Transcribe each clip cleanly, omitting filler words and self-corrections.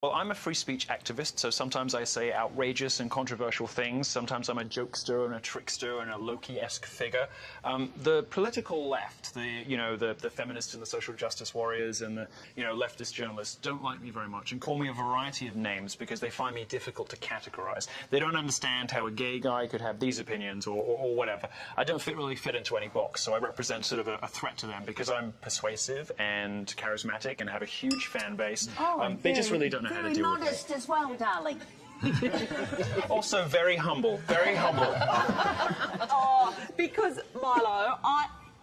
Well, I'm a free speech activist, so sometimes I say outrageous and controversial things. Sometimes I'm a jokester and a trickster and a Loki-esque figure. The political left, the feminists and the social justice warriors and the leftist journalists don't like me very much and call me a variety of names because they find me difficult to categorize. They don't understand how a gay guy could have these opinions or whatever. I don't really fit into any box, so I represent sort of a threat to them because I'm persuasive and charismatic and have a huge fan base. They just really don't know how to deal with it. Very modest as well, darling. Also very humble, very humble. Oh, because, Milo,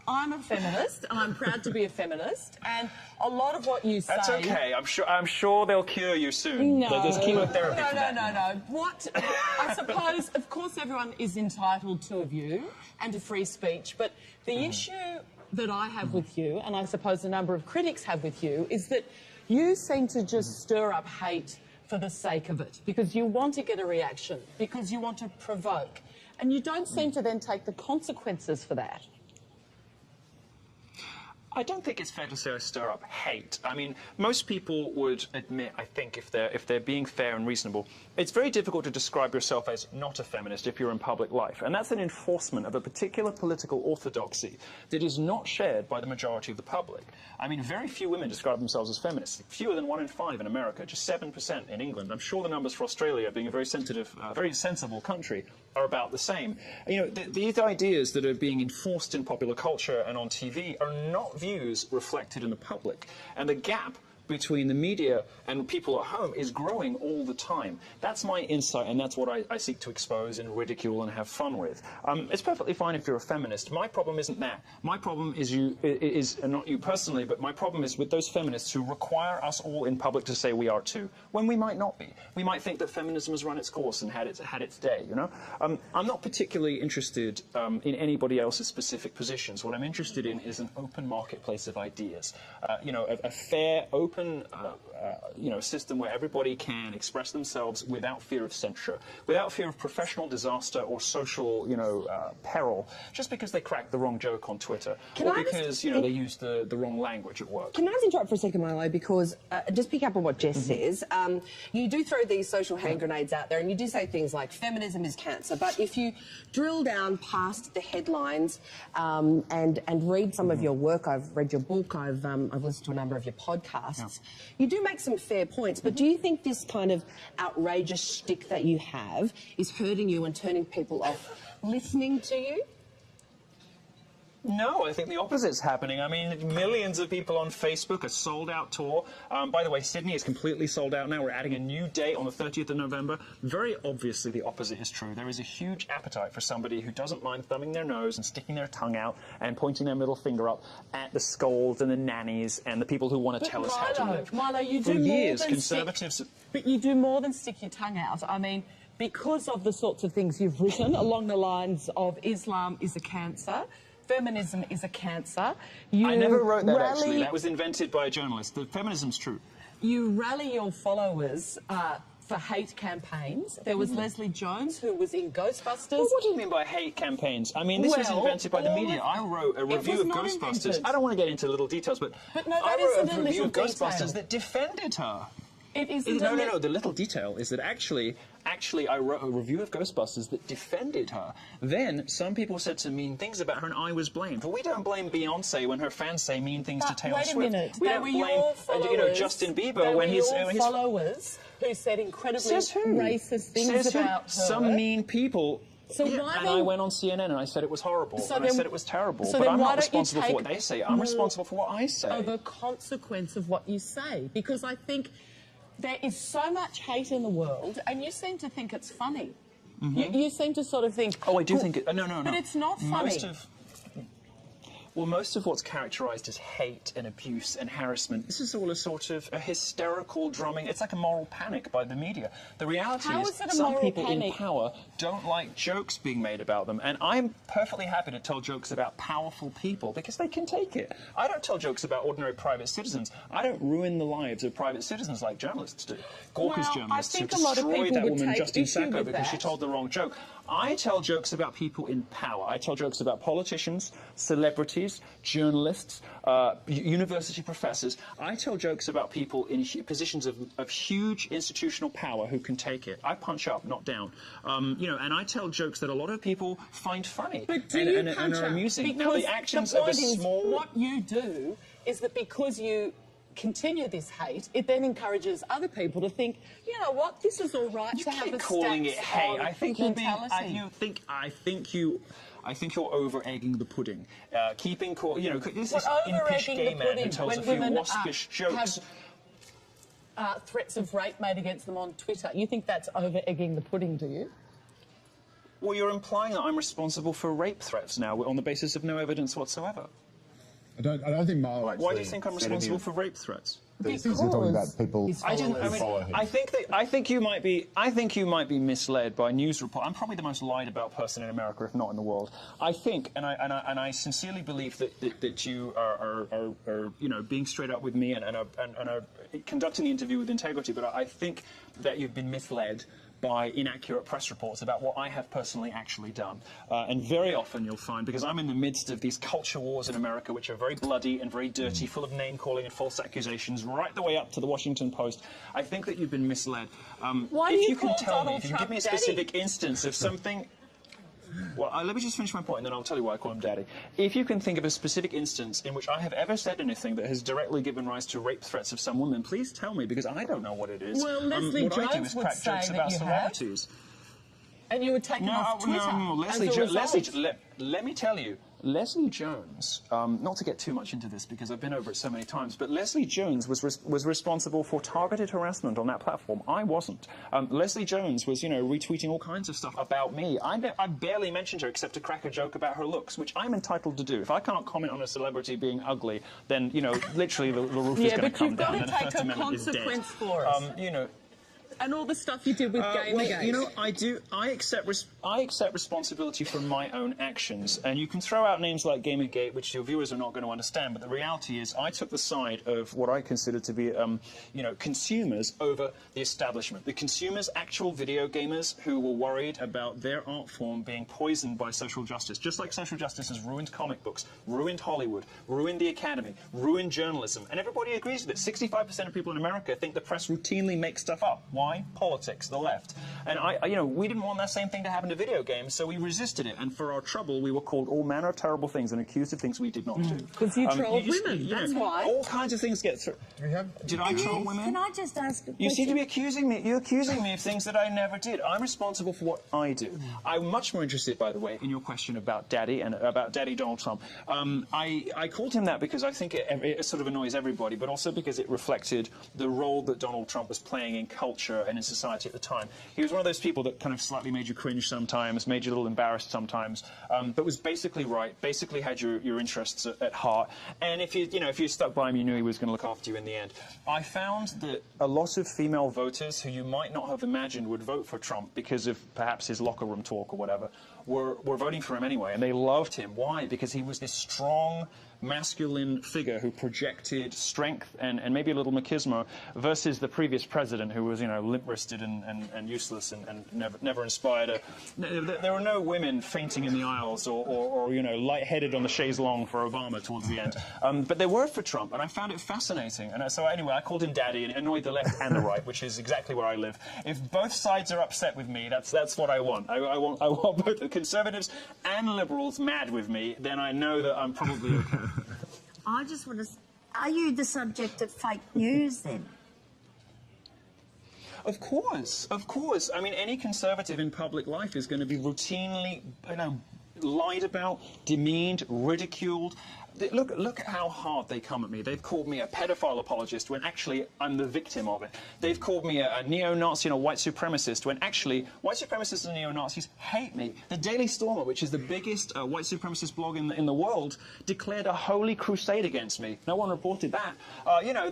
I'm a feminist, and I'm proud to be a feminist, and a lot of what you say... That's okay. I'm sure they'll cure you soon. No. There's chemotherapy for that. No. What... I suppose, of course, everyone is entitled to a view and to free speech, but the issue that I have with you, and I suppose a number of critics have with you, is that you seem to just stir up hate for the sake of it, because you want to get a reaction, because you want to provoke, and you don't seem to then take the consequences for that. I don't think it's fair to say I stir up hate. I mean, most people would admit, I think, if they're being fair and reasonable, it's very difficult to describe yourself as not a feminist if you're in public life. And that's an enforcement of a particular political orthodoxy that is not shared by the majority of the public. I mean, very few women describe themselves as feminists. Fewer than 1 in 5 in America, just 7% in England. I'm sure the numbers for Australia, being a very sensible country, are about the same. These ideas that are being enforced in popular culture and on TV are not views reflected in the public. And the gap between the media and people at home is growing all the time. That's my insight, and that's what I seek to expose and ridicule and have fun with. It's perfectly fine if you're a feminist. My problem isn't that. My problem is not you personally, but my problem is with those feminists who require us all in public to say we are too, when we might not be. We might think that feminism has run its course and had its day, I'm not particularly interested in anybody else's specific positions. What I'm interested in is an open marketplace of ideas. A fair, open system where everybody can express themselves without fear of censure, without fear of professional disaster or social, peril, just because they cracked the wrong joke on Twitter or because, they used the wrong language at work. Can I just interrupt for a second, Milo, because just pick up on what Jess says. You do throw these social hand grenades out there and you do say things like feminism is cancer, but if you drill down past the headlines and read some of your work, I've read your book, I've listened to a number of your podcasts, you do make some fair points, but do you think this kind of outrageous shtick that you have is hurting you and turning people off listening to you? No, I think the opposite's happening. I mean, millions of people on Facebook, a sold-out tour. By the way, Sydney is completely sold out now. We're adding a new date on the 30th of November. Very obviously, the opposite is true. There is a huge appetite for somebody who doesn't mind thumbing their nose and sticking their tongue out and pointing their middle finger up at the scolds and the nannies and the people who want to tell us how to live. Milo, you for do years, more than conservatives... But you do more than stick your tongue out. I mean, because of the sorts of things you've written along the lines of Islam is a cancer, feminism is a cancer. I never wrote that, actually. That was invented by a journalist. The feminism's true. You rally your followers for hate campaigns. There was Leslie Jones, who was in Ghostbusters. Well, what do you mean by hate campaigns? I mean, this was invented by the media. I wrote a review of Ghostbusters. Invented. I don't want to get into little details, but no, I wrote a review of detail. Ghostbusters that defended her. It isn't. No. The little detail is that actually, I wrote a review of Ghostbusters that defended her. Then some people said some mean things about her, and I was blamed. But we don't blame Beyonce when her fans say mean things to Taylor Swift. Wait a minute. We don't blame, Justin Bieber when his followers who said incredibly racist things about her. Some mean people. So why and I went on CNN and I said it was horrible, and I said it was terrible. So but then I'm why not don't you responsible for what they say. I'm responsible for what I say. Of a consequence of what you say, because I think there is so much hate in the world, and you seem to think it's funny. You seem to sort of think... Oh, I do think it... No. But it's not funny. Most of what's characterised as hate and abuse and harassment, this is all a sort of a hysterical drumming. It's like a moral panic by the media. The reality is some people in power don't like jokes being made about them. And I'm perfectly happy to tell jokes about powerful people because they can take it. I don't tell jokes about ordinary private citizens. I don't ruin the lives of private citizens like journalists do. Gawker's journalists who destroyed that woman, Justine Sacco, because she told the wrong joke. I tell jokes about people in power. I tell jokes about politicians, celebrities, celebrities, journalists, university professors. I tell jokes about people in positions of huge institutional power who can take it. I punch up, not down. And I tell jokes that a lot of people find funny and are amusing. Now, the actions of a small... What you do is that because you continue this hate, it then encourages other people to think, you know what, this is all right to have a calling it hate. I think you're over-egging the pudding. Keeping this is impish over-egging gay the man who pudding tells a when few women waspish jokes. have threats of rape made against them on Twitter. You think that's over-egging the pudding, do you? Well, you're implying that I'm responsible for rape threats now on the basis of no evidence whatsoever. I don't think Milo actually... Why do you think I'm responsible for rape threats? He's talking about people follow him. I think you might be misled by news report. I'm probably the most lied about person in America, if not in the world. I think, and I sincerely believe that you are being straight up with me and are conducting the interview with integrity. But I think that you've been misled by inaccurate press reports about what I have personally actually done. And very often you'll find, because I'm in the midst of these culture wars in America, which are very bloody and very dirty, full of name-calling and false accusations, right the way up to the Washington Post, I think that you've been misled. Why do you call if you can give me a specific instance of something... Well, let me just finish my point, and then I'll tell you why I call him Daddy. If you can think of a specific instance in which I have ever said anything that has directly given rise to rape threats of some woman, please tell me, because I don't know what it is. Well, Leslie Jones would say that you have. And you would take him off Twitter. No, let me tell you, Leslie Jones, not to get too much into this because I've been over it so many times, but Leslie Jones was responsible for targeted harassment on that platform. I wasn't. Leslie Jones was, retweeting all kinds of stuff about me. I barely mentioned her except to crack a joke about her looks, which I'm entitled to do. If I can't comment on a celebrity being ugly, then, literally the roof is going to come down. Yeah, but you've got to take a consequence for us. And all the stuff you did with Gamergate. I accept responsibility for my own actions. And you can throw out names like Gamergate, which your viewers are not going to understand. But the reality is, I took the side of what I consider to be, consumers over the establishment. The consumers, actual video gamers, who were worried about their art form being poisoned by social justice. Just like social justice has ruined comic books, ruined Hollywood, ruined the Academy, ruined journalism. And everybody agrees with it. 65% of people in America think the press routinely makes stuff up. Why? Politics, the left. And we didn't want that same thing to happen to video games, so we resisted it. And for our trouble, we were called all manner of terrible things and accused of things we did not do. Because you trolled women, that's why. All kinds of things get through. Did I troll women? Can I just ask a question? You seem to be accusing me. You're accusing me of things that I never did. I'm responsible for what I do. I'm much more interested, by the way, in your question about Daddy and about Daddy Donald Trump. I called him that because I think it sort of annoys everybody, but also because it reflected the role that Donald Trump was playing in culture and in society at the time. He was one of those people that kind of slightly made you cringe sometimes, made you a little embarrassed sometimes, but was basically right, basically had your interests at heart. And if you stuck by him, you knew he was going to look after you in the end. I found that a lot of female voters who you might not have imagined would vote for Trump because of perhaps his locker room talk or whatever, were voting for him anyway, and they loved him. Why? Because he was this strong, masculine figure who projected strength and maybe a little machismo versus the previous president who was, limp-wristed and useless and never inspired. There were no women fainting in the aisles or lightheaded on the chaise longue for Obama towards the end. But there were for Trump, and I found it fascinating. And so anyway, I called him Daddy and annoyed the left and the right, which is exactly where I live. If both sides are upset with me, that's what I want. I want both the conservatives and liberals mad with me, then I know that I'm probably okay. I just want to... Are you the subject of fake news, then? Of course, of course. I mean, any conservative in public life is going to be routinely, lied about, demeaned, ridiculed. Look at how hard they come at me. They've called me a pedophile apologist when actually I'm the victim of it. They've called me a neo-Nazi and a white supremacist when actually white supremacists and neo-Nazis hate me. The Daily Stormer, which is the biggest white supremacist blog in the world, declared a holy crusade against me. No one reported that.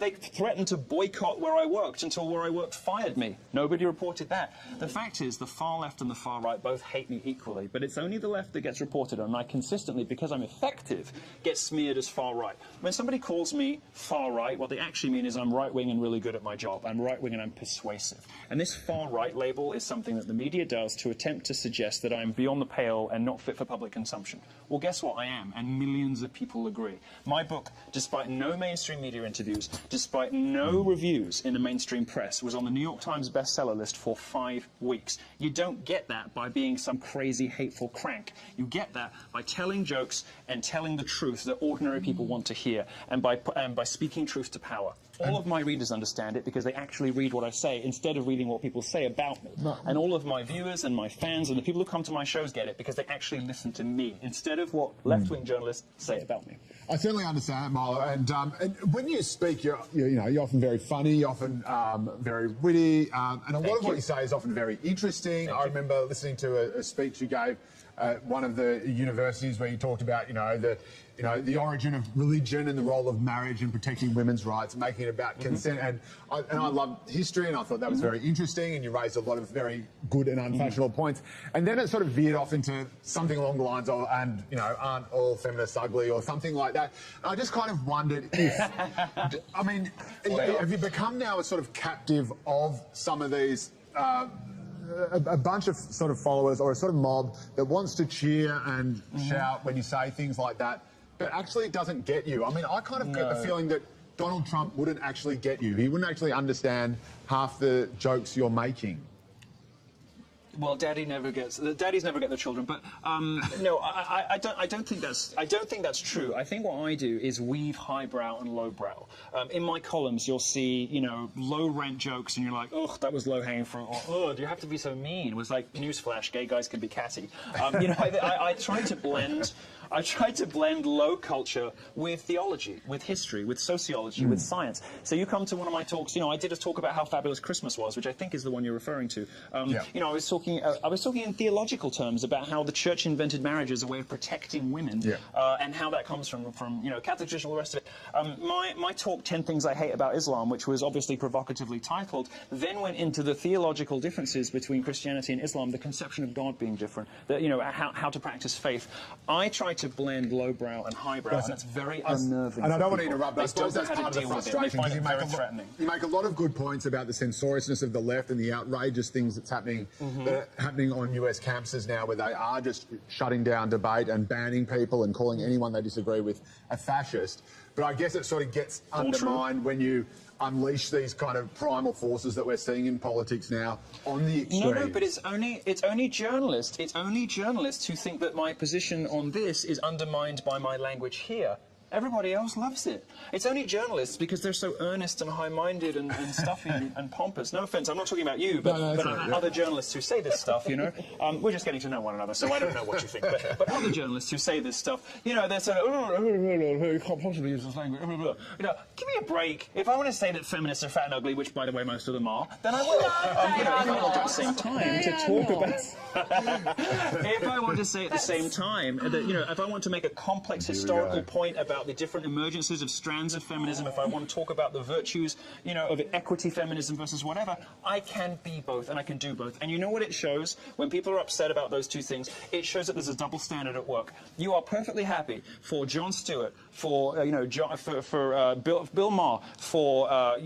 They threatened to boycott where I worked until where I worked fired me. Nobody reported that. The fact is the far left and the far right both hate me equally, but it's only the left that gets reported on, and I consistently, because I'm effective, get smeared smeared as far-right. When somebody calls me far-right, what they actually mean is I'm right-wing and really good at my job. I'm right-wing and I'm persuasive. And this far-right label is something that the media does to attempt to suggest that I'm beyond the pale and not fit for public consumption. Well, guess what? I am, and millions of people agree. My book, despite no mainstream media interviews, despite no reviews in the mainstream press, was on the New York Times bestseller list for 5 weeks. You don't get that by being some crazy, hateful crank. You get that by telling jokes and telling the truth that ordinary people want to hear, and by speaking truth to power. All of my readers understand it because they actually read what I say instead of reading what people say about me. And all of my viewers and my fans and the people who come to my shows get it because they actually listen to me instead of what left-wing journalists say about me. I certainly understand it, Milo. And when you speak, you're often very funny, you're often very witty, and a lot of what you say is often very interesting. I remember listening to a speech you gave at one of the universities where you talked about, the origin of religion and the role of marriage in protecting women's rights, and making it about consent. And I love history, and I thought that was very interesting, and you raised a lot of very good and unfashionable points. And then it sort of veered off into something along the lines of, aren't all feminists ugly, or something like that. And I just kind of wondered if, have you become now a sort of captive of some of these a bunch of sort of followers or a sort of mob that wants to cheer and shout when you say things like that, but actually it doesn't get you? I mean, I kind of get the feeling that Donald Trump wouldn't actually get you. He wouldn't actually understand half the jokes you're making. Well, daddies never get the children, but no, I don't think that's true. I think what I do is weave highbrow and lowbrow. In my columns, you'll see, low rent jokes, and you're like, oh, that was low hanging fruit, or oh, do you have to be so mean? It was like, newsflash, gay guys can be catty. I try to blend. I tried to blend low culture with theology, with history, with sociology, with science. So you come to one of my talks, I did a talk about how fabulous Christmas was, which I think is the one you're referring to. I was talking in theological terms about how the church invented marriage as a way of protecting women, and how that comes from Catholic tradition, all the rest of it. My talk, 10 Things I Hate About Islam, which was obviously provocatively titled, then went into the theological differences between Christianity and Islam, the conception of God being different, how to practice faith. I tried to blend lowbrow and highbrow, and it's very unnerving. And I don't want to interrupt, but I suppose that's part of the frustration, because you make a lot of good points about the censoriousness of the left and the outrageous things that's happening on US campuses now, where they are just shutting down debate and banning people and calling anyone they disagree with a fascist. But I guess it sort of gets undermined when you unleash these kind of primal forces that we're seeing in politics now on the extremes. No, but it's only journalists who think that my position on this is undermined by my language here. Everybody else loves it. It's only journalists because they're so earnest and high-minded and stuffy and pompous. No offence, I'm not talking about you, but other journalists who say this stuff, we're just getting to know one another, so I don't know what you think. But other journalists who say this stuff, they're saying, you can't possibly use this language. Give me a break. If I want to say that feminists are fat and ugly, which, by the way, most of them are, then I will. If I want at the same time to talk about... if I want to say at the same time that, if I want to make a complex historical point about the different emergences of strands of feminism, if I want to talk about the virtues, of equity feminism versus whatever, I can be both and I can do both. And you know what it shows? When people are upset about those two things, it shows that there's a double standard at work. You are perfectly happy for Jon Stewart, for Bill Maher, for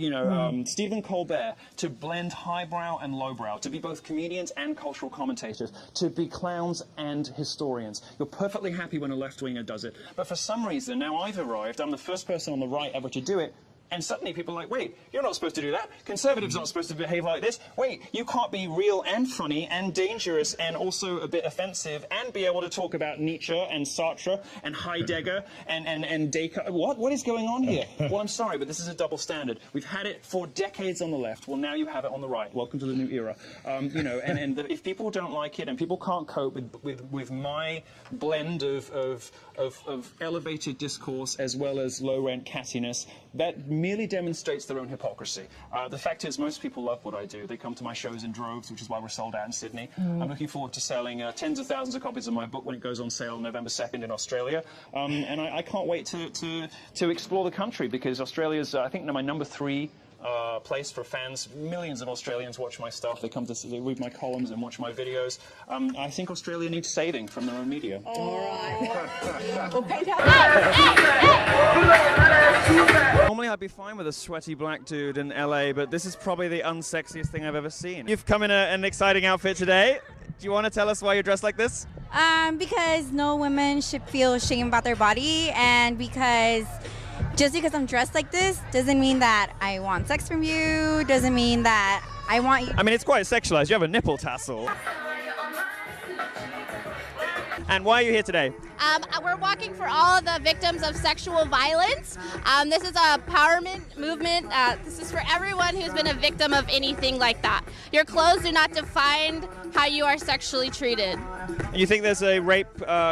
Stephen Colbert to blend highbrow and lowbrow, to be both comedians and cultural commentators, to be clowns and historians. You're perfectly happy when a left-winger does it. But for some reason, now I've arrived, I'm the first person on the right ever to do it, and suddenly people are like, wait, you're not supposed to do that. Conservatives aren't supposed to behave like this. Wait, you can't be real and funny and dangerous and also a bit offensive and be able to talk about Nietzsche and Sartre and Heidegger and Descartes. What is going on here? Well, I'm sorry, but this is a double standard. We've had it for decades on the left. Well, now you have it on the right. Welcome to the new era. If people don't like it and people can't cope with my blend of elevated discourse as well as low-rent cattiness, that merely demonstrates their own hypocrisy. The fact is, most people love what I do. They come to my shows in droves, which is why we're sold out in Sydney. I'm looking forward to selling tens of thousands of copies of my book when it goes on sale November 2nd in Australia. And I can't wait to explore the country, because Australia's, I think, my number 3 place for fans. Millions of Australians watch my stuff. They come to they read my columns and watch my videos. I think Australia needs saving from their own media. All right. Well, Peter. Normally I'd be fine with a sweaty black dude in LA, but this is probably the unsexiest thing I've ever seen. You've come in an exciting outfit today. Do you want to tell us why you're dressed like this? Because no women should feel shame about their body, and because just because I'm dressed like this doesn't mean that I want sex from you, doesn't mean that I want you. I mean, it's quite sexualized. You have a nipple tassel. And why are you here today? We're walking for all of the victims of sexual violence. This is a empowerment movement. This is for everyone who's been a victim of anything like that. Your clothes do not define how you are sexually treated. And you think there's a rape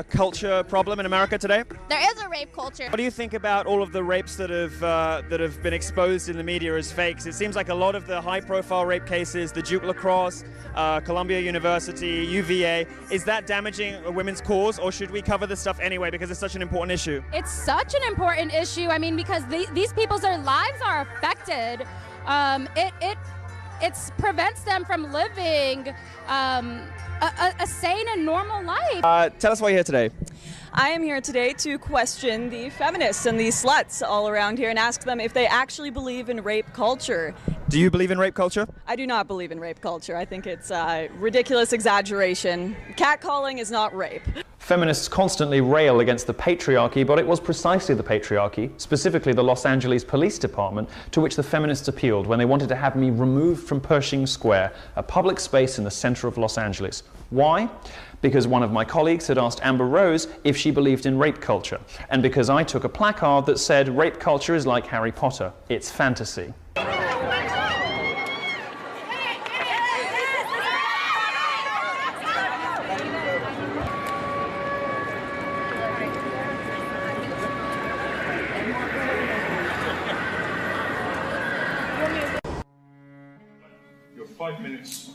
culture problem in America today? There is a rape culture. What do you think about all of the rapes that have been exposed in the media as fakes? It seems like a lot of the high-profile rape cases, the Duke Lacrosse, Columbia University, UVA, is that damaging a women's cause, or should we cover this stuff anyway because it's such an important issue? It's such an important issue. I mean, because these people's lives are affected. It prevents them from living a sane and normal life. Tell us why you're here today. I am here today to question the feminists and the sluts all around here and ask them if they actually believe in rape culture. Do you believe in rape culture? I do not believe in rape culture. I think it's ridiculous exaggeration. Catcalling is not rape. Feminists constantly rail against the patriarchy, but it was precisely the patriarchy, specifically the Los Angeles Police Department, to which the feminists appealed when they wanted to have me removed from Pershing Square, a public space in the center of Los Angeles. Why? Because one of my colleagues had asked Amber Rose if she believed in rape culture, and because I took a placard that said rape culture is like Harry Potter, it's fantasy. Your 5 minutes.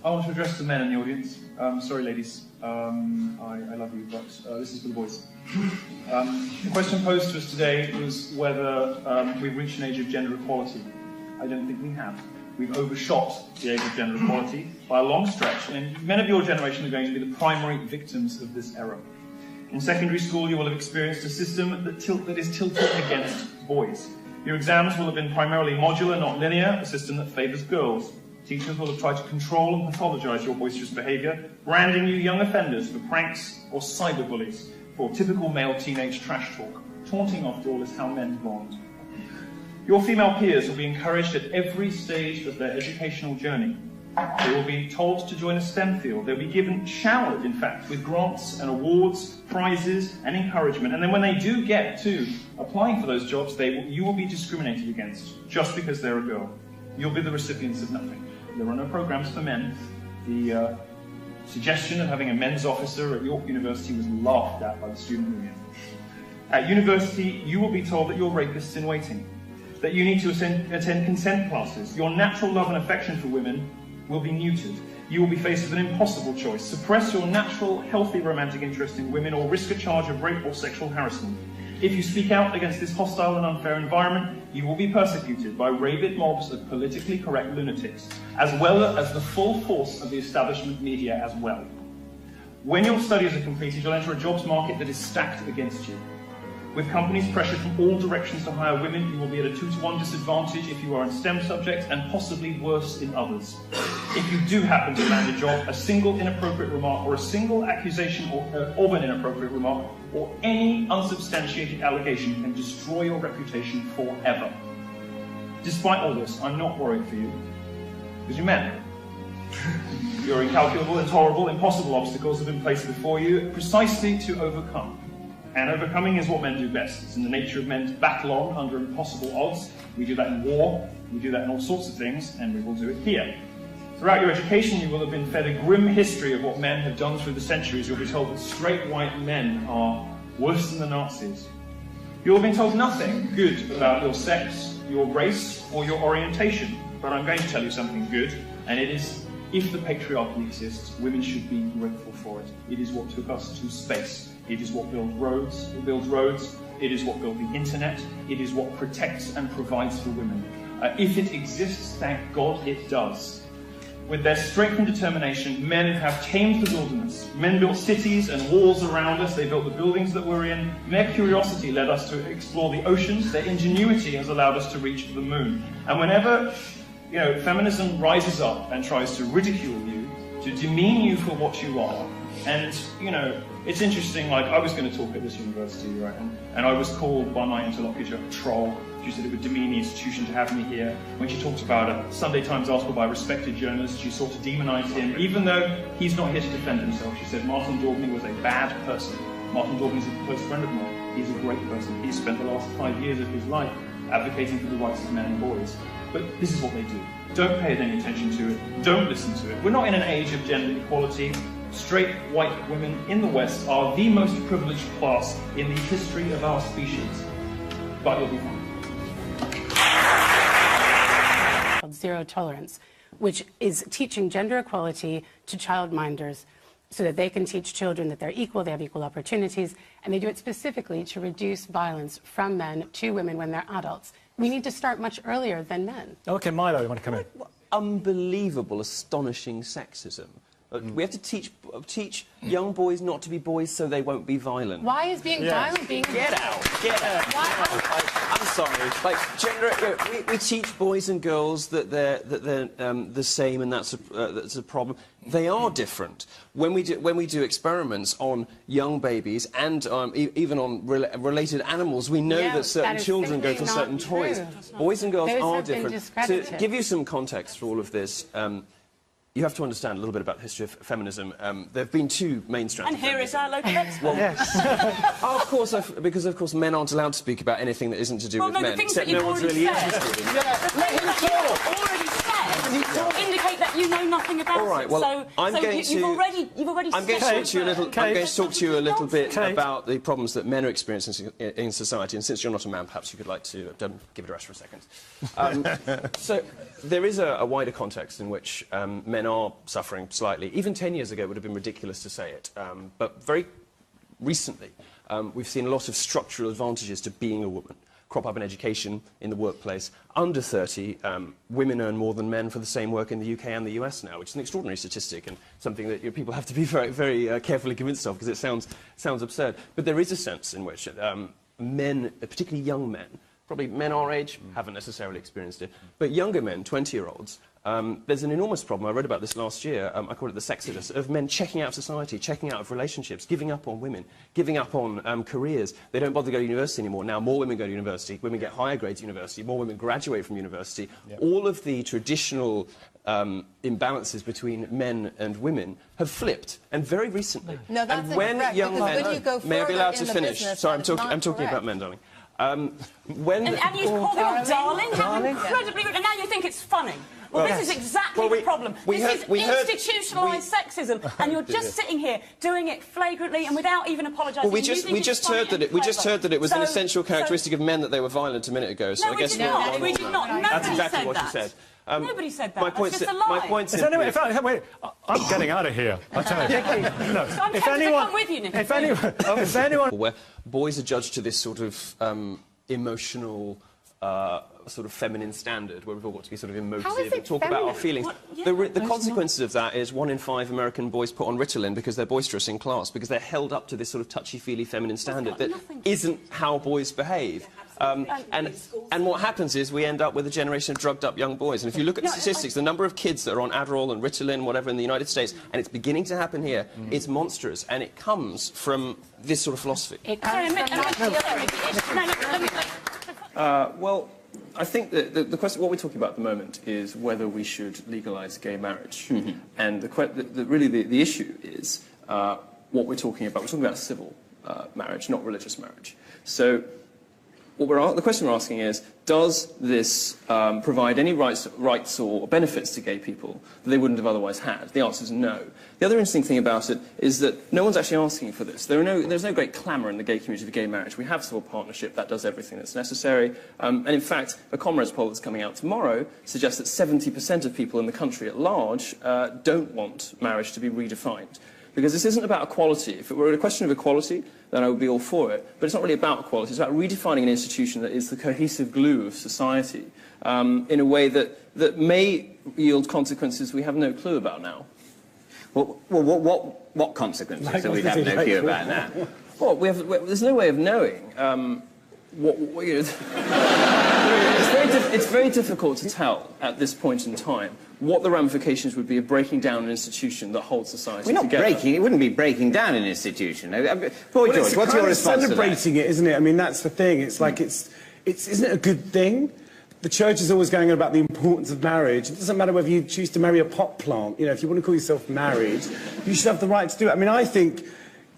I want to address the men in the audience. Sorry, ladies. I love you, but this is for the boys. The question posed to us today was whether we've reached an age of gender equality. I don't think we have. We've overshot the age of gender equality by a long stretch, and men of your generation are going to be the primary victims of this error. In secondary school, you will have experienced a system that is tilted against boys. Your exams will have been primarily modular, not linear, a system that favours girls. Teachers will have tried to control and pathologise your boisterous behaviour, branding you young offenders for pranks or cyberbullies, for typical male teenage trash talk. Taunting, after all, is how men bond. Your female peers will be encouraged at every stage of their educational journey. They will be told to join a STEM field. They'll be showered, in fact, with grants and awards, prizes and encouragement. And then when they do get to applying for those jobs, you will be discriminated against just because they're a girl. You'll be the recipients of nothing. There are no programs for men. The suggestion of having a men's officer at York University was laughed at by the student union. At university, you will be told that you're rapists in waiting, that you need to attend consent classes. Your natural love and affection for women will be neutered. You will be faced with an impossible choice: suppress your natural, healthy romantic interest in women or risk a charge of rape or sexual harassment. If you speak out against this hostile and unfair environment, you will be persecuted by rabid mobs of politically correct lunatics, as well as the full force of the establishment media as well. When your studies are completed, you'll enter a jobs market that is stacked against you. With companies pressured from all directions to hire women, you will be at a 2-to-1 disadvantage if you are in STEM subjects, and possibly worse in others. If you do happen to land a job, a single inappropriate remark or a single accusation of an inappropriate remark or any unsubstantiated allegation can destroy your reputation forever. Despite all this, I'm not worried for you, because you're men. Your incalculable, intolerable, impossible obstacles have been placed before you precisely to overcome. And overcoming is what men do best. It's in the nature of men to battle on under impossible odds. We do that in war, we do that in all sorts of things, and we will do it here. Throughout your education, you will have been fed a grim history of what men have done through the centuries. You'll be told that straight white men are worse than the Nazis. You'll have been told nothing good about your sex, your race, or your orientation. But I'm going to tell you something good, and it is, if the patriarchy exists, women should be grateful for it. It is what took us to space. It is what builds roads, It is what built the internet. It is what protects and provides for women. If it exists, thank God it does. With their strength and determination, men have tamed the wilderness. Men built cities and walls around us. They built the buildings that we're in. Their curiosity led us to explore the oceans. Their ingenuity has allowed us to reach the moon. And whenever, feminism rises up and tries to ridicule you, to demean you for what you are, and, it's interesting, like, I was going to talk at this university, right, and I was called by my interlocutor a troll. She said it would demean the institution to have me here. When she talked about a Sunday Times article by a respected journalist, she sort of demonized him, even though he's not here to defend himself. She said Martin Daubney was a bad person. Martin Daubney's a close friend of mine. He's a great person. He's spent the last 5 years of his life advocating for the rights of men and boys. But this is what they do. Don't pay any attention to it. Don't listen to it. We're not in an age of gender equality. Straight white women in the West are the most privileged class in the history of our species. But you'll be fine. Zero Tolerance, which is teaching gender equality to childminders so that they can teach children that they're equal, they have equal opportunities, and they do it specifically to reduce violence from men to women when they're adults. We need to start much earlier than men. OK, Milo, you want to come in? Unbelievable, astonishing sexism. We have to teach young boys not to be boys so they won't be violent. Why is being violent being... Get out! I'm sorry. Like, gender... we teach boys and girls that they're the same, and that's a problem. They are different. When we do experiments on young babies and even on related animals, we know that certain children go for certain toys. Boys and girls are different. To give you some context for all of this, you have to understand a little bit about the history of feminism. There have been two main strands. And here is our local expert. Well, yes. Of course, because of course men aren't allowed to speak about anything that isn't to do with men, except no one's really interested in. Already said indicate that you know nothing about all right, well, it. I'm going to talk to you a little bit about the problems that men are experiencing in society. And since you're not a man, perhaps you could like to give it a rest for a second. So there is a wider context in which men are suffering slightly. Even 10 years ago it would have been ridiculous to say it. But very recently, we've seen a lot of structural advantages to being a woman crop up in education, in the workplace. Under 30, women earn more than men for the same work in the UK and the US now, which is an extraordinary statistic and something that people have to be very, very carefully convinced of because it sounds absurd. But there is a sense in which men, particularly young men, probably men our age, haven't necessarily experienced it, but younger men, 20-year-olds, there's an enormous problem. I read about this last year. I call it the sexodus, of men checking out of society, checking out of relationships, giving up on women, giving up on careers. They don't bother to go to university anymore. Now more women go to university, women get higher grades at university, more women graduate from university. Yep. All of the traditional imbalances between men and women have flipped, and very recently. No, that's and when incorrect, young men, when you go may I be allowed to finish? Business, Sorry, I'm talking about men, darling. And you call them darling? How incredibly rude. And now you think it's funny. Well, this is exactly the problem. This is institutionalised sexism, and you're just sitting here doing it flagrantly and without even apologising. Well, we just heard that it was an essential characteristic of men that they were violent a minute ago. So no, I guess we did not. That's exactly what you said. Nobody said that. My point is... Anyway, wait, I'm getting out of here. I'll tell you. No, so I'm tempted to come with you, Nick. If anyone... Where boys are judged to this sort of emotional... sort of feminine standard, where we've all got to be sort of emotive and talk about our feelings. The consequences of that is 1 in 5 American boys put on Ritalin because they're boisterous in class, because they're held up to this sort of touchy-feely feminine standard that isn't how boys behave. And what happens is we end up with a generation of drugged-up young boys. And if you look at the statistics, the number of kids that are on Adderall and Ritalin, whatever, in the United States, and it's beginning to happen here, it's monstrous, and it comes from this sort of philosophy. Well, I think that the question, what we're talking about at the moment, is whether we should legalise gay marriage. And really the issue is what we're talking about. We're talking about civil marriage, not religious marriage. So the question we're asking is, does this provide any rights or benefits to gay people that they wouldn't have otherwise had? The answer is no. The other interesting thing about it is that no one's actually asking for this. There's no great clamour in the gay community for gay marriage. We have civil partnership that does everything that's necessary. And in fact, a Comrades poll that's coming out tomorrow suggests that 70% of people in the country at large don't want marriage to be redefined. Because this isn't about equality. If it were a question of equality, then I would be all for it. But it's not really about equality. It's about redefining an institution that is the cohesive glue of society in a way that may yield consequences we have no clue about now. Well, what consequences do we have no clue about now? Well, there's no way of knowing. It's very difficult to tell at this point in time what the ramifications would be of breaking down an institution that holds society together. We're not breaking. It wouldn't be breaking down an institution. Boy, George, what's your response to that? Celebrating it, isn't it? I mean, that's the thing. It's like isn't it a good thing? The church is always going on about the importance of marriage. It doesn't matter whether you choose to marry a pot plant. You know, if you want to call yourself married, you should have the right to do it. I mean, I think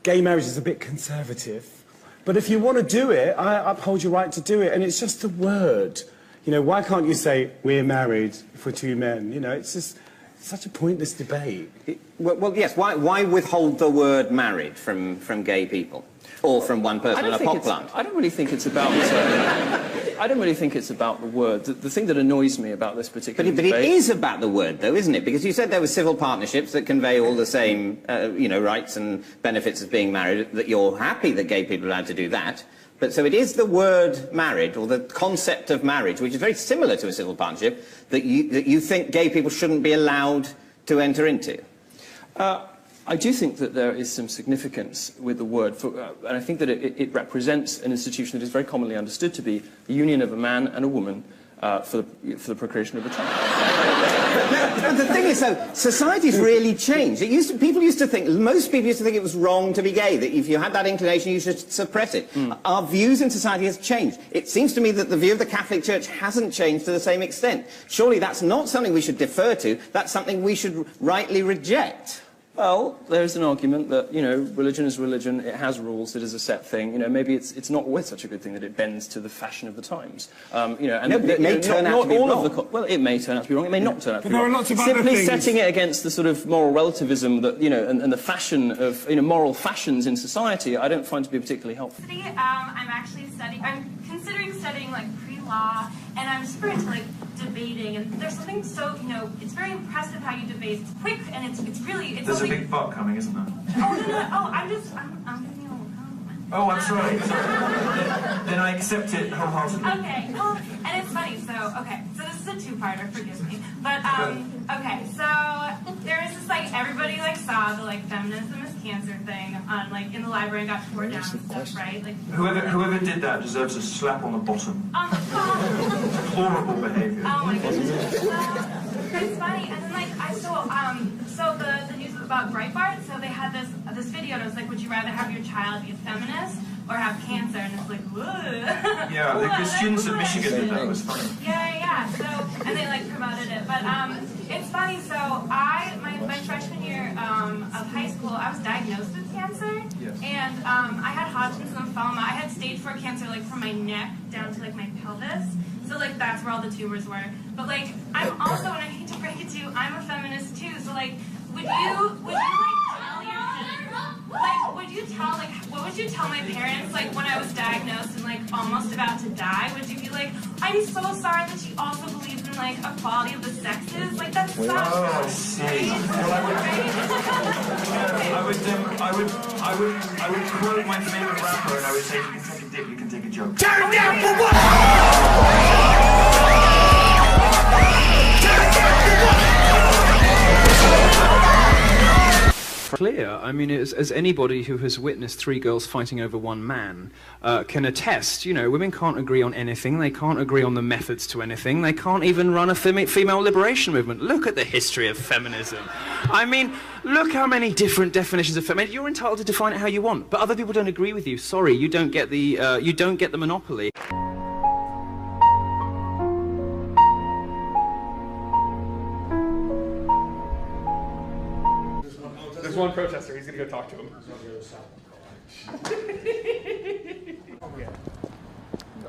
gay marriage is a bit conservative. But if you want to do it, I uphold your right to do it. And it's just a word. You know, why can't you say, we're married for two men? You know, it's just such a pointless debate. Well, yes, why withhold the word married from gay people? Or from one person in a pot plant? I don't really think it's about... I don't really think it's about the word. The thing that annoys me about this particular debate... But it is about the word, though, isn't it? Because you said there were civil partnerships that convey all the same, you know, rights and benefits as being married, that you're happy that gay people are allowed to do that. But so it is the word married, or the concept of marriage, which is very similar to a civil partnership, that you think gay people shouldn't be allowed to enter into. I do think that there is some significance with the word, and I think that it represents an institution that is very commonly understood to be the union of a man and a woman for the procreation of a child. No, the thing is, though, society's really changed. People used to think, most people used to think it was wrong to be gay, that if you had that inclination, you should suppress it. Our views in society has changed. It seems to me that the view of the Catholic Church hasn't changed to the same extent. Surely that's not something we should defer to, that's something we should rightly reject. Well, there's an argument that, you know, religion is religion, it has rules, it is a set thing. You know, maybe it's not always such a good thing that it bends to the fashion of the times. You know, and no, but it may turn out to be wrong. Well, it may turn out to be wrong, it may not turn out to be there wrong. are lots of Simply other things. setting it against the sort of moral relativism that, you know, and the fashion of, you know, moral fashions in society, I don't find to be particularly helpful. I'm actually I'm considering studying, like, pre-law, and I'm super into, like, debating, and there's something so, you know, it's very impressive how you debate. It's quick, and it's really... There's a big butt coming, isn't there? Oh, no, oh, I'm giving you a little compliment. Oh, I'm sorry. Then I accept it wholeheartedly. Okay, well, and it's funny, so this is a two-parter, forgive me. But, okay, so there is this, like, everybody, like, saw the, like, feminism is cancer thing on, like, in the library and got torn down and stuff, right? Like, whoever did that deserves a slap on the bottom. Oh, my God. Deplorable behaviour. Oh, my goodness. It's funny, and then, like, so the news about Breitbart, so they had this video, and it was like, would you rather have your child be a feminist or have cancer? And it's like, whoa. Yeah, the students at Michigan did that, it was funny. Yeah, so, and they, like, promoted it, but, it's funny, so my freshman year of high school, I was diagnosed with cancer, and I had Hodgkin's lymphoma. I had stage 4 cancer, like, from my neck down to, like, my pelvis. So, like, that's where all the tumors were. But, like, I'm also, and I hate to break it to you, I'm a feminist too. So, like, would you like, tell your, like, what would you tell my parents, like, when I was diagnosed and, like, almost about to die? Would you be like, I'm so sorry that she also believes in, like, equality of the sexes? Like, that's such I see. I would quote my favorite rapper, and I would say, you can take a dick, you can take a joke. Turn down for what? Clear. I mean, as anybody who has witnessed 3 girls fighting over 1 man can attest, you know, women can't agree on anything. They can't agree on the methods to anything. They can't even run a female liberation movement. Look at the history of feminism. I mean, look how many different definitions of feminism. You're entitled to define it how you want, but other people don't agree with you. Sorry, you don't get the monopoly. There's one protester, he's gonna go talk to him.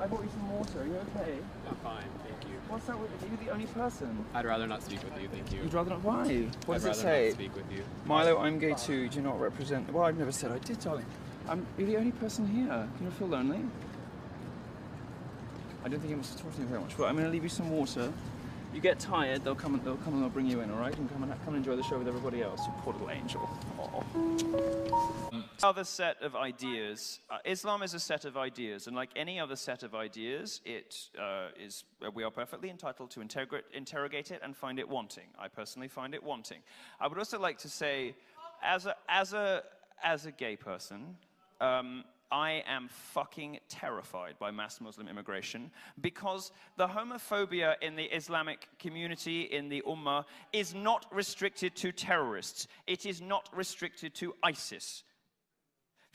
I bought you some water, are you okay? I'm fine, thank you. What's up with you? You're the only person. I'd rather not speak with you, thank you. You'd rather not? Why? What does it say? I'd rather not speak with you. Milo, I'm gay too. Do you not represent... Well, I've never said I did, darling. You're the only person here. Do you not feel lonely? I don't think you must talk to me very much, but I'm going to leave you some water. you get tired, they'll come and they'll bring you in, all right? And come and enjoy the show with everybody else. You poor little angel. Other set of ideas. Islam is a set of ideas, and like any other set of ideas, we are perfectly entitled to interrogate it and find it wanting. I personally find it wanting. I would also like to say, as a gay person, I am fucking terrified by mass Muslim immigration because the homophobia in the Islamic community, in the Ummah, is not restricted to terrorists. It is not restricted to ISIS.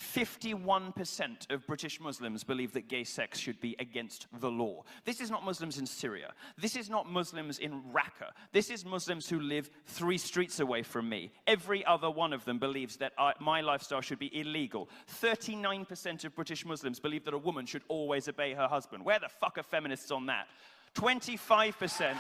51% of British Muslims believe that gay sex should be against the law. This is not Muslims in Syria. This is not Muslims in Raqqa. This is Muslims who live 3 streets away from me. Every other one of them believes that my lifestyle should be illegal. 39% of British Muslims believe that a woman should always obey her husband. Where the fuck are feminists on that? 25%...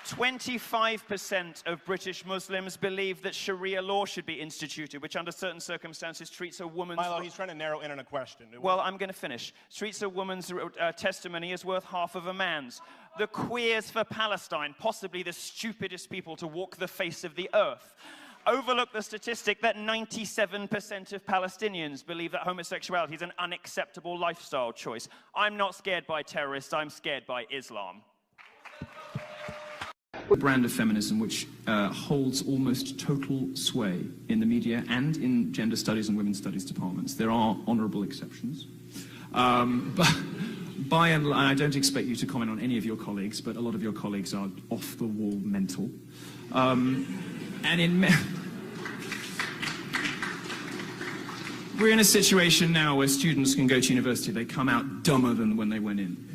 25% of British Muslims believe that Sharia law should be instituted, which under certain circumstances treats a woman's... Milo, he's trying to narrow in on a question. Well, I'm going to finish. Treats a woman's testimony as worth half of a man's. The Queers for Palestine, possibly the stupidest people to walk the face of the earth, overlook the statistic that 97% of Palestinians believe that homosexuality is an unacceptable lifestyle choice. I'm not scared by terrorists, I'm scared by Islam. Brand of feminism which holds almost total sway in the media and in gender studies and women's studies departments. There are honourable exceptions. But by and large, I don't expect you to comment on any of your colleagues, but a lot of your colleagues are off-the-wall mental. We're in a situation now where students can go to university, they come out dumber than when they went in.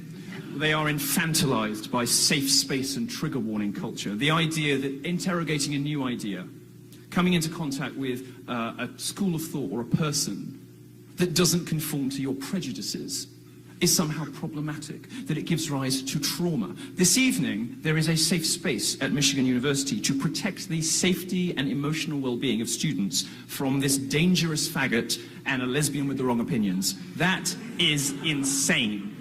They are infantilized by safe space and trigger warning culture. The idea that interrogating a new idea, coming into contact with a school of thought or a person that doesn't conform to your prejudices is somehow problematic, that it gives rise to trauma. This evening, there is a safe space at Michigan University to protect the safety and emotional well-being of students from this dangerous faggot and a lesbian with the wrong opinions. That is insane.